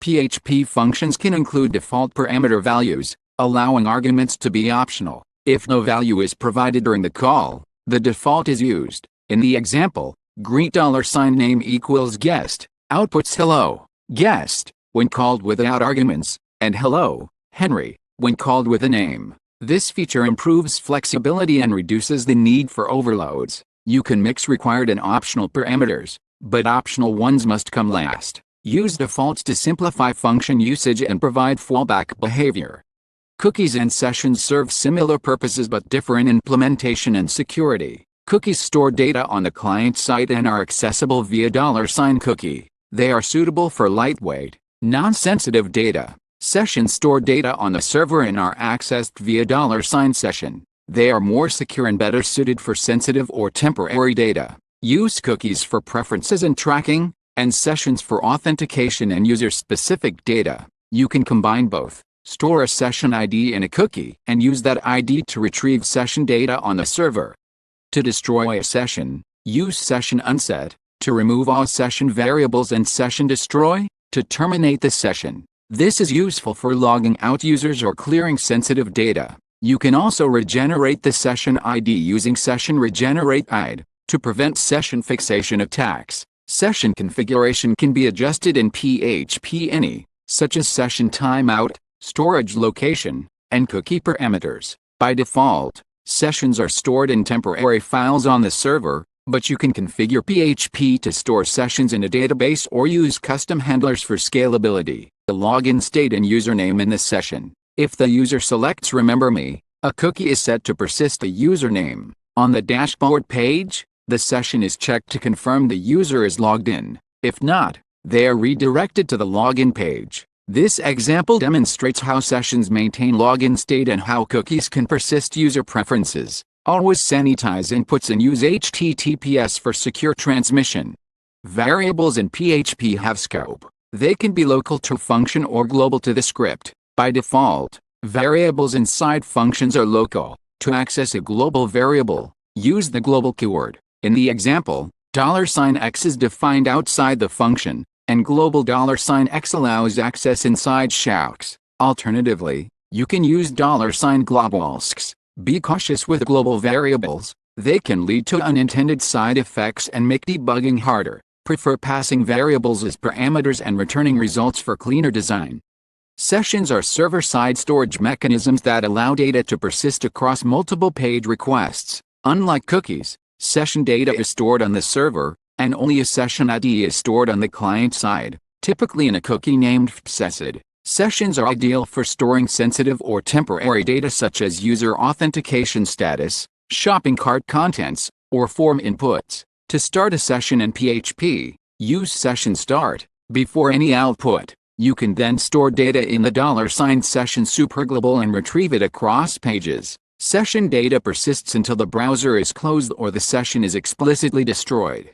PHP functions can include default parameter values, allowing arguments to be optional. If no value is provided during the call, the default is used. In the example, greet $name equals guest, outputs hello, guest, when called without arguments, and hello, Henry, when called with a name. This feature improves flexibility and reduces the need for overloads. You can mix required and optional parameters, but optional ones must come last. Use defaults to simplify function usage and provide fallback behavior. Cookies and sessions serve similar purposes but differ in implementation and security. Cookies store data on the client side and are accessible via $cookie. They are suitable for lightweight, non-sensitive data. Sessions store data on the server and are accessed via $session. They are more secure and better suited for sensitive or temporary data. Use cookies for preferences and tracking, and sessions for authentication and user-specific data. You can combine both. Store a session ID in a cookie and use that ID to retrieve session data on the server. To destroy a session, use session unset. To remove all session variables and session destroy. To terminate the session. This is useful for logging out users or clearing sensitive data. You can also regenerate the session ID using session regenerate ID to prevent session fixation attacks. Session configuration can be adjusted in PHP any, such as session timeout, storage location, and cookie parameters. By default, sessions are stored in temporary files on the server, but you can configure PHP to store sessions in a database or use custom handlers for scalability. The login state and username in the session. If the user selects Remember Me, a cookie is set to persist the username. On the dashboard page, the session is checked to confirm the user is logged in. If not, they are redirected to the login page. This example demonstrates how sessions maintain login state and how cookies can persist user preferences. Always sanitize inputs and use HTTPS for secure transmission. Variables in PHP have scope. They can be local to function or global to the script. By default, variables inside functions are local. To access a global variable, use the global keyword. In the example, $x is defined outside the function, and global $x allows access inside shouts. Alternatively, you can use $globalsks. Be cautious with global variables. They can lead to unintended side effects and make debugging harder. Prefer passing variables as parameters and returning results for cleaner design. Sessions are server-side storage mechanisms that allow data to persist across multiple page requests. Unlike cookies, session data is stored on the server, and only a session ID is stored on the client side, typically in a cookie named fsessid. Sessions are ideal for storing sensitive or temporary data such as user authentication status, shopping cart contents, or form inputs. To start a session in PHP, use session start. Before any output, you can then store data in the $session superglobal and retrieve it across pages. Session data persists until the browser is closed or the session is explicitly destroyed.